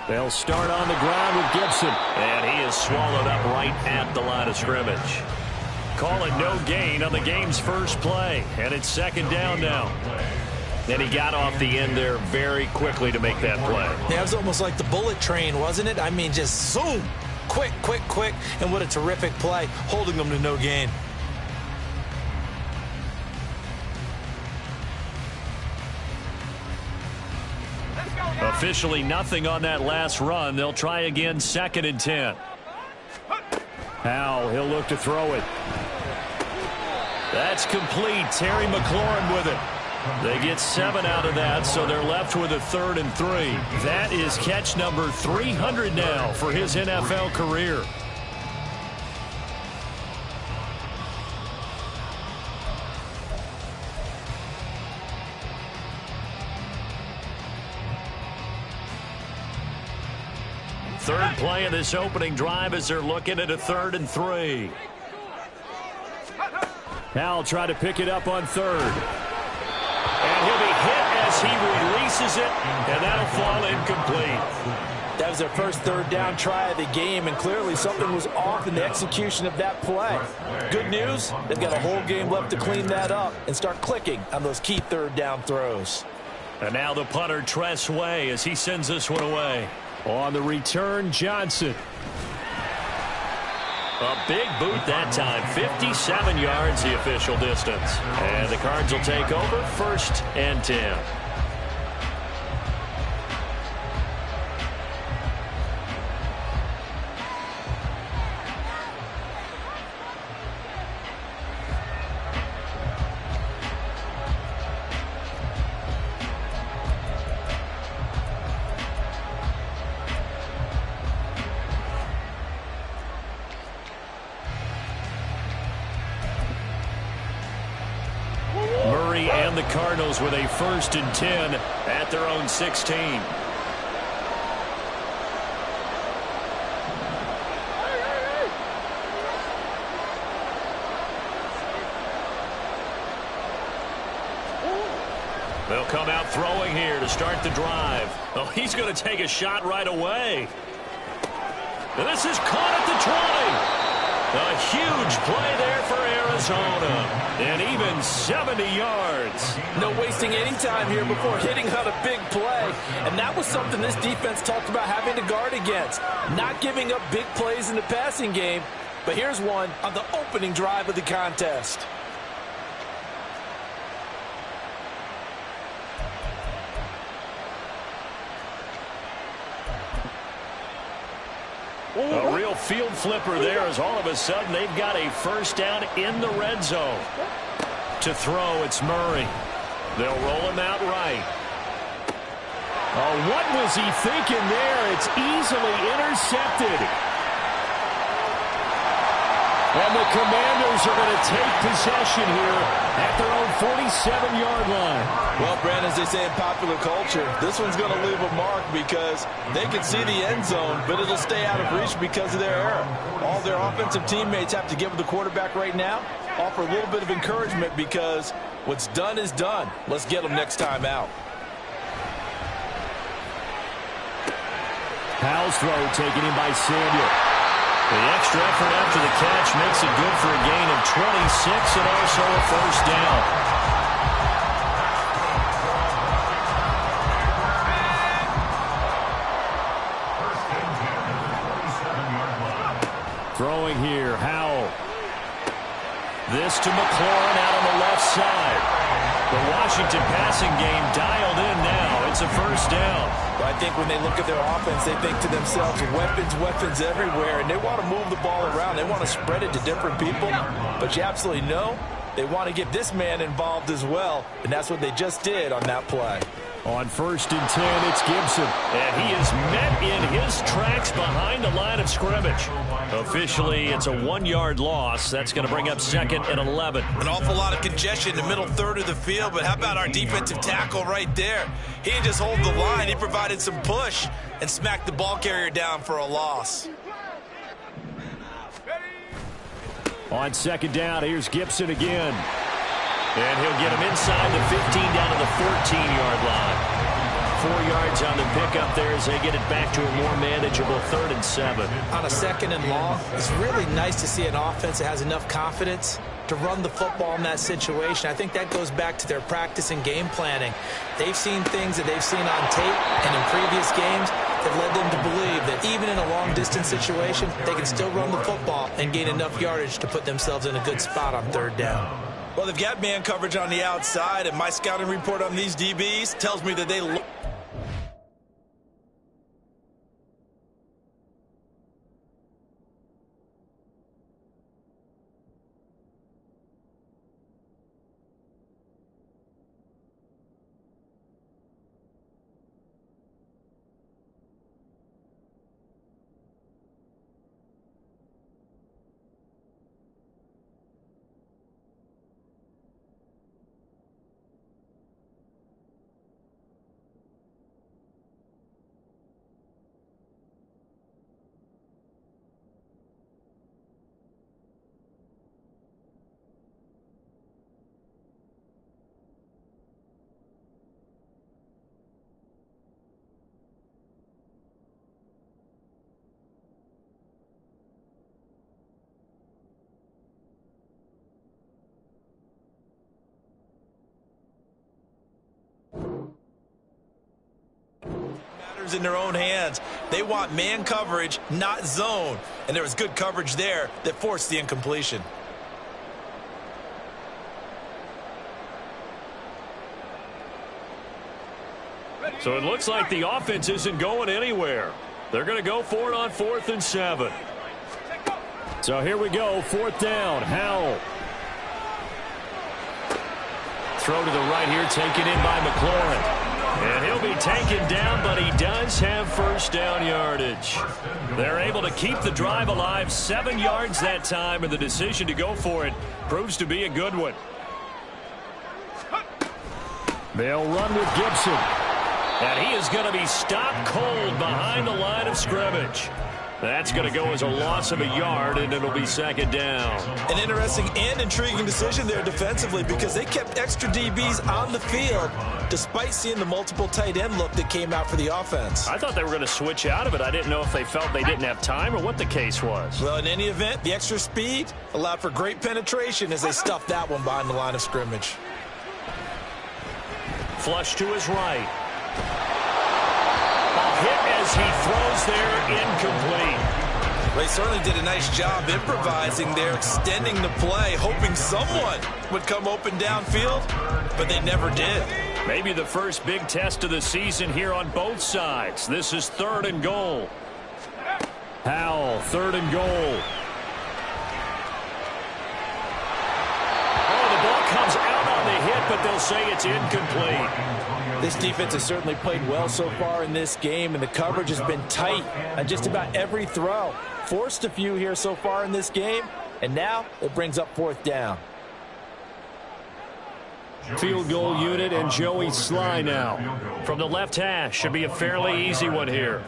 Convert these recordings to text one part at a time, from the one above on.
They'll start on the ground with Gibson. And he is swallowed up right at the line of scrimmage. Call it no gain on the game's first play. And it's second down now. And he got off the end there very quickly to make that play. Yeah, it was almost like the bullet train, wasn't it? I mean, just zoom. Quick, quick, quick. And what a terrific play, holding them to no gain. Officially nothing on that last run. They'll try again, 2nd and 10. Howell, he'll look to throw it. That's complete. Terry McLaurin with it. They get 7 out of that, so they're left with a 3rd and 3. That is catch number 300 now for his NFL career. Third play of this opening drive as they're looking at a 3rd and 3. Howell try to pick it up on 3rd. And he'll be hit as he releases it, and that'll fall incomplete. That was their first 3rd down try of the game, and clearly something was off in the execution of that play. Good news, they've got a whole game left to clean that up and start clicking on those key 3rd down throws. And now the punter, Tress Way, as he sends this one away. On the return, Johnson. A big boot that time. 57 yards, the official distance. And the Cards will take over, 1st and 10. The Cardinals with a 1st and 10 at their own 16. They'll come out throwing here to start the drive. Oh, he's going to take a shot right away. And this is caught at the 20. A huge play there for Arizona. And even 70 yards. No wasting any time here before hitting on a big play. And that was something this defense talked about having to guard against. Not giving up big plays in the passing game. But here's one on the opening drive of the contest. A real field flipper there as all of a sudden they've got a 1st down in the red zone. To throw, it's Murray. They'll roll him out right. Oh, what was he thinking there? It's easily intercepted. And the Commanders are going to take possession here at their own 47-yard line. Well, Brandon, as they say in popular culture, this one's going to leave a mark because they can see the end zone, but it'll stay out of reach because of their error. All their offensive teammates have to give the quarterback right now, offer a little bit of encouragement because what's done is done. Let's get them next time out. Howell's throw taken in by Samuel. The extra effort after the catch makes it good for a gain of 26 and also a 1st down. Throwing here, Howell. This to McLaurin out on the left side. The Washington passing game dialed in now. It's a 1st down. I think when they look at their offense, they think to themselves, weapons, weapons everywhere, and they want to move the ball around. They want to spread it to different people, but you absolutely know they want to get this man involved as well, and that's what they just did on that play. On 1st and 10, it's Gibson, and he is met in his tracks behind the line of scrimmage. Officially, it's a 1-yard loss. That's going to bring up 2nd and 11. An awful lot of congestion in the middle 3rd of the field, but how about our defensive tackle right there? He didn't just hold the line. He provided some push and smacked the ball carrier down for a loss. On 2nd down, here's Gibson again. And he'll get him inside the 15 down to the 14-yard line. 4 yards on the pickup there as they get it back to a more manageable 3rd and 7. On a 2nd and long, it's really nice to see an offense that has enough confidence to run the football in that situation. I think that goes back to their practice and game planning. They've seen things that they've seen on tape and in previous games that led them to believe that even in a long-distance situation, they can still run the football and gain enough yardage to put themselves in a good spot on 3rd down. Well, they've got man coverage on the outside, and my scouting report on these DBs tells me that they look. In their own hands. They want man coverage, not zone. And there was good coverage there that forced the incompletion. So it looks like the offense isn't going anywhere. They're going to go for it on 4th and 7. So here we go, 4th down. Howell. Throw to the right here, taken in by McLaurin. And he'll be taken down, but he does have 1st down yardage. They're able to keep the drive alive, 7 yards that time, and the decision to go for it proves to be a good one. They'll run with Gibson. And he is going to be stopped cold behind the line of scrimmage. That's going to go as a loss of a yard, and it'll be 2nd down. An interesting and intriguing decision there defensively because they kept extra DBs on the field despite seeing the multiple tight end look that came out for the offense. I thought they were going to switch out of it. I didn't know if they felt they didn't have time or what the case was. Well, in any event, the extra speed allowed for great penetration as they stuffed that one behind the line of scrimmage. Flush to his right. Hit as he throws there, incomplete. They certainly did a nice job improvising there, extending the play, hoping someone would come open downfield, but they never did. Maybe the first big test of the season here on both sides. This is 3rd and goal. Howell, 3rd and goal. Oh, the ball comes out on the hit, but they'll say it's incomplete. This defense has certainly played well so far in this game, and the coverage has been tight on just about every throw. Forced a few here so far in this game, and now it brings up 4th down. Field goal unit and Joey Sly now. From the left hash, should be a fairly easy one here.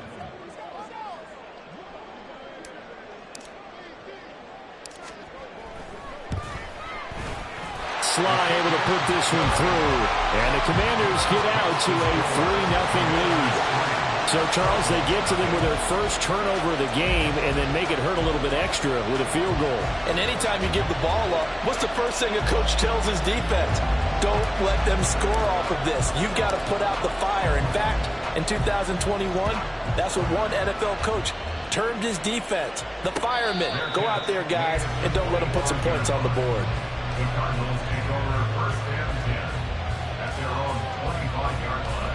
Sly able to put this one through. And the Commanders get out to a 3-0 lead. So, Charles, they get to them with their first turnover of the game and then make it hurt a little bit extra with a field goal. And anytime you give the ball up, what's the first thing a coach tells his defense? Don't let them score off of this. You've got to put out the fire. In fact, in 2021, that's what one NFL coach termed his defense, the firemen. Go out there, guys, and don't let them put some points on the board. Cardinals take over 1st and 10 at their own 25-yard line.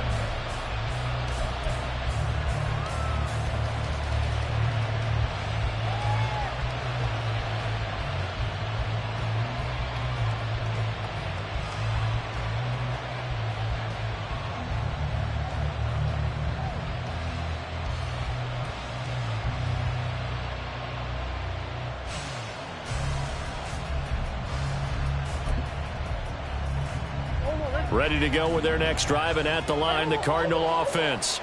Ready to go with their next drive, and at the line, the Cardinal offense.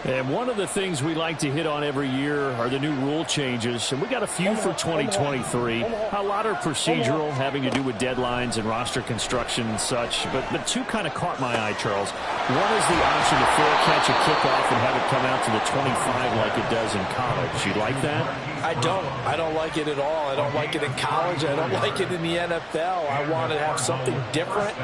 And one of the things we like to hit on every year are the new rule changes. And we got a few for 2023. A lot are procedural, having to do with deadlines and roster construction and such. But two kind of caught my eye, Charles. One is the option to fair catch a kickoff and have it come out to the 25 like it does in college. You like that? I don't. I don't like it at all. I don't like it in college. I don't like it in the NFL. I wanted to have something different,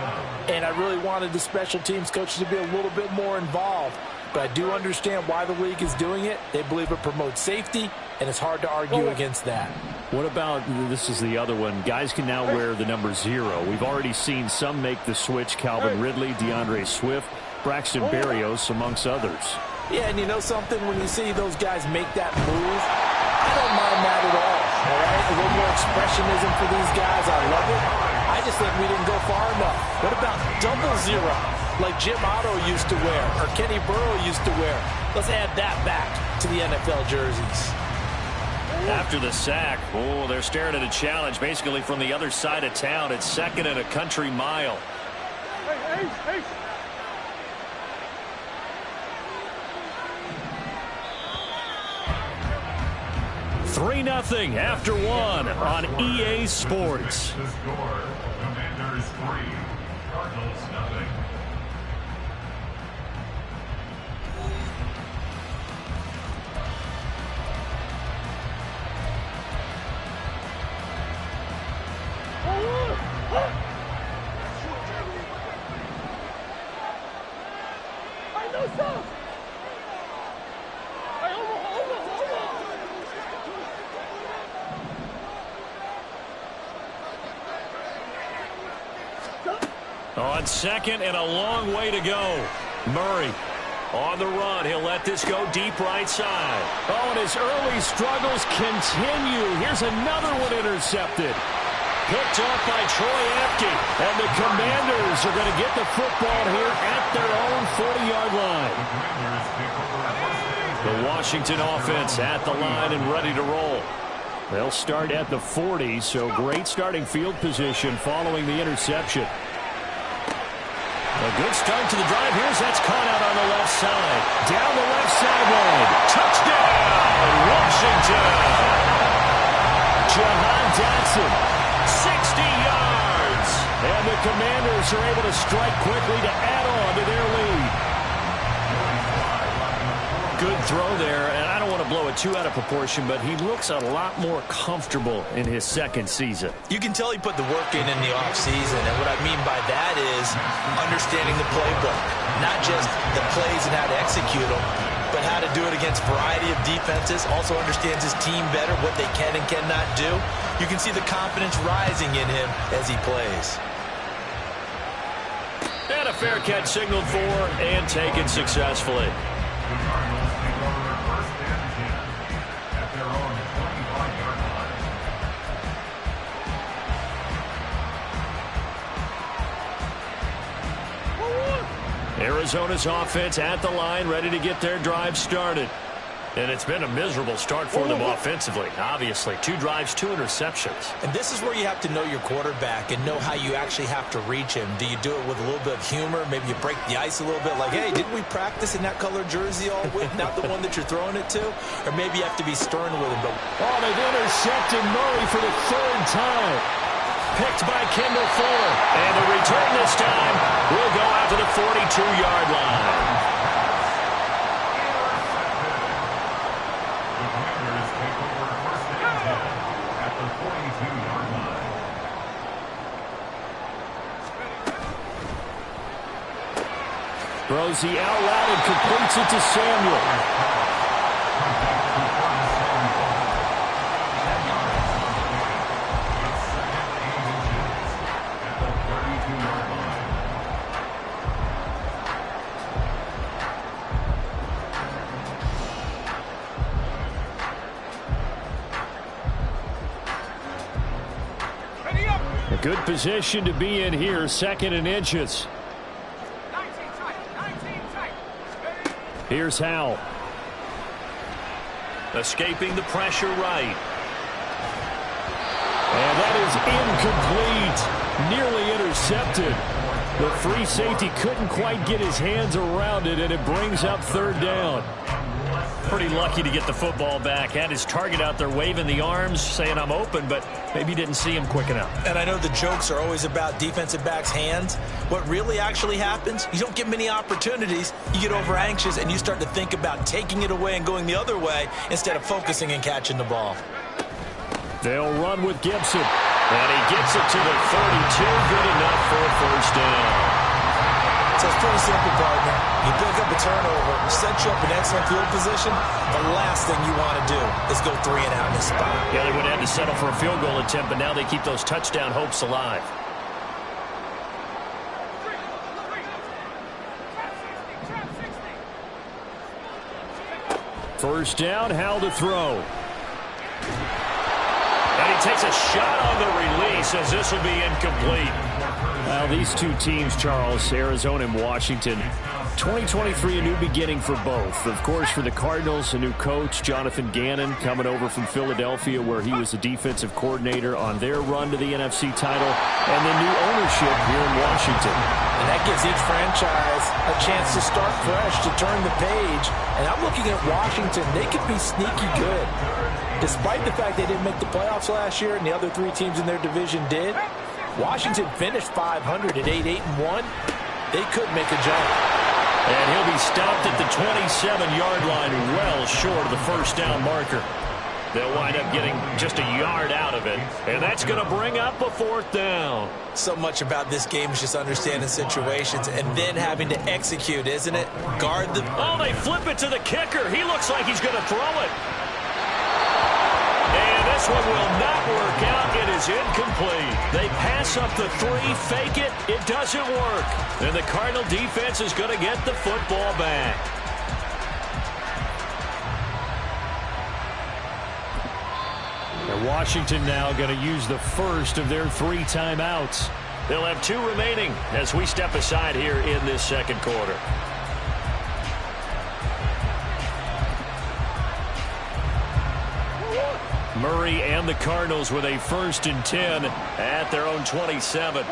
and I really wanted the special teams coaches to be a little bit more involved. But I do understand why the league is doing it. They believe it promotes safety, and it's hard to argue against that. What about, this is the other one, guys can now wear the number 0. We've already seen some make the switch, Calvin Ridley, DeAndre Swift, Braxton Berrios, amongst others. Yeah, and you know something? When you see those guys make that move, I don't mind that at all right? A little more expressionism for these guys. I love it. I just think we didn't go far enough. What about double 0? Like Jim Otto used to wear, or Kenny Burrow used to wear. Let's add that back to the NFL jerseys. After the sack, they're staring at a challenge basically from the other side of town. It's 2nd and a country mile. Hey. 3-0 after 1 on EA Sports. The score, Commanders 3, Cardinals 0. On 2nd and a long way to go. Murray on the run. He'll let this go deep right side. Oh, and his early struggles continue. Here's another one intercepted. Picked off by Troy Apke. And the Commanders are going to get the football here at their own 40-yard line. The Washington offense at the line and ready to roll. They'll start at the 40, so great starting field position following the interception. A good start to the drive. Here's that's caught out on the left side. Down the left sideline. Touchdown, Washington. Jahan Dotson, 60 yards. And the Commanders are able to strike quickly to add on to their lead. Good throw there, and I don't want to blow it too out of proportion, but he looks a lot more comfortable in his 2nd season. You can tell he put the work in the offseason, and what I mean by that is understanding the playbook, not just the plays and how to execute them, but how to do it against a variety of defenses. Also understands his team better, what they can and cannot do. You can see the confidence rising in him as he plays. And a fair catch signaled for and taken successfully. The Cardinals take over 1st and 10 at their own 25-yard line. Arizona's offense at the line, ready to get their drive started. And it's been a miserable start for them offensively. Obviously, 2 drives, 2 interceptions. And this is where you have to know your quarterback and know how you actually have to reach him. Do you do it with a little bit of humor? Maybe you break the ice a little bit like, hey, didn't we practice in that color jersey all week? Not the one that you're throwing it to? Or maybe you have to be stern with him. But they've intercepted Murray for the 3rd time. Picked by Kendall Fuller. And the return this time will go out to the 42-yard line. Throws the out route and completes it to Samuel. A good position to be in here, 2nd and inches. Here's Howell. Escaping the pressure right. And that is incomplete. Nearly intercepted. The free safety couldn't quite get his hands around it, and it brings up third down. Pretty lucky to get the football back. Had his target out there waving the arms, saying I'm open, but maybe didn't see him quick enough. And I know the jokes are always about defensive backs' hands. What really actually happens, you don't get many opportunities. You get over anxious, and you start to think about taking it away and going the other way instead of focusing and catching the ball. They'll run with Gibson. And he gets it to the 32. Good enough for a first down. So it's pretty simple, partner. You pick up a turnover, set you up in excellent field position. The last thing you want to do is go 3 and out in this spot. Yeah, they would have had to settle for a field goal attempt, but now they keep those touchdown hopes alive. First down, Howell to throw. And he takes a shot on the release as this will be incomplete. Well, these two teams, Charles, Arizona and Washington, 2023, a new beginning for both. Of course, for the Cardinals, a new coach, Jonathan Gannon, coming over from Philadelphia, where he was the defensive coordinator on their run to the NFC title, and the new ownership here in Washington. And that gives each franchise a chance to start fresh, to turn the page. And I'm looking at Washington. They could be sneaky good. Despite the fact they didn't make the playoffs last year and the other 3 teams in their division did, Washington finished 500 at 8-1. They could make a jump. And he'll be stopped at the 27-yard line, well short of the first down marker. They'll wind up getting just a yard out of it, and that's going to bring up a fourth down. So much about this game is just understanding situations and then having to execute, isn't it? Guard the... Oh, they flip it to the kicker. He looks like he's going to throw it. And this one will not work out. It is incomplete. They pass up the 3, fake it. It doesn't work. And the Cardinal defense is going to get the football back. And Washington now going to use the first of their 3 timeouts. They'll have 2 remaining as we step aside here in this second quarter. Murray and the Cardinals with a 1st and 10 at their own 27.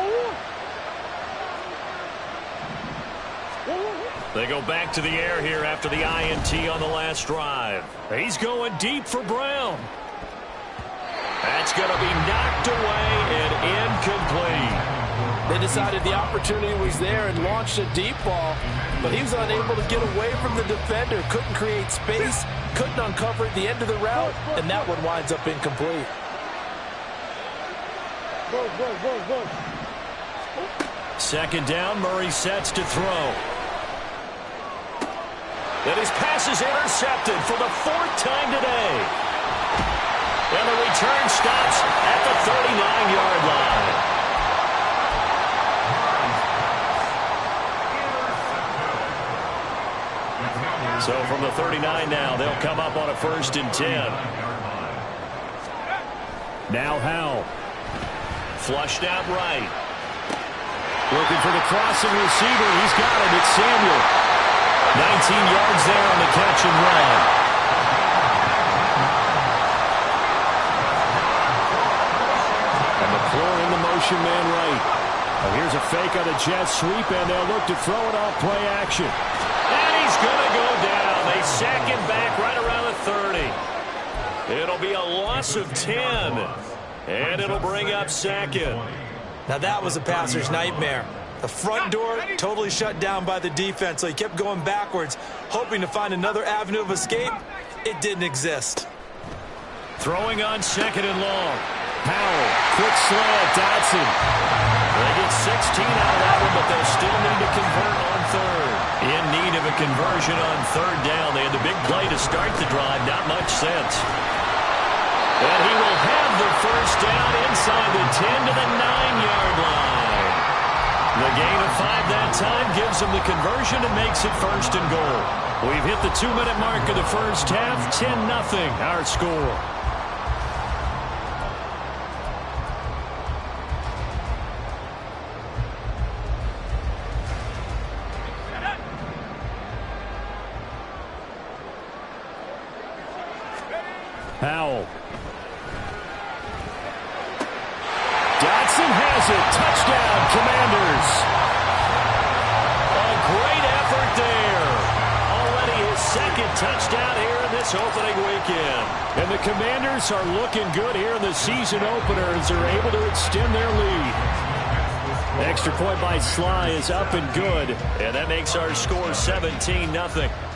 They go back to the air here after the INT on the last drive. He's going deep for Brown. That's going to be knocked away and incomplete. They decided the opportunity was there and launched a deep ball, but he was unable to get away from the defender, couldn't create space, couldn't uncover at the end of the route, and that one winds up incomplete. Second down, Murray sets to throw. And his pass is intercepted for the 4th time today. And the return stops at the 39-yard line. So from the 39 now, they'll come up on a 1st and 10. Now Howell. Flushed out right. Looking for the crossing receiver. He's got it. It's Samuel. 19 yards there on the catch and run. And McClure in the motion man right. And here's a fake on a jet sweep, and they'll look to throw it off play action. And he's going to go down. They sack him back right around the 30. It'll be a loss of 10. And it'll bring up 2nd. Now that was a passer's nightmare. The front door totally shut down by the defense, so he kept going backwards, hoping to find another avenue of escape. It didn't exist. Throwing on 2nd and long. Powell, quick slant, Dodson. They get 16 out of that one, but they'll still need to convert on 3rd. In need of a conversion on 3rd down. They had the big play to start the drive, not much sense. And he will have the first down inside the 10 to the 9-yard line. The gain of 5 that time gives them the conversion and makes it 1st and goal. We've hit the 2-minute mark of the first half. 10-0 our score. Powell. Dodson has it. Touchdown, Commanders. effort there. Already his second touchdown here in this opening weekend. And the Commanders are looking good here in the season opener as they're able to extend their lead. Extra point by Sly is up and good. And that makes our score 17-0.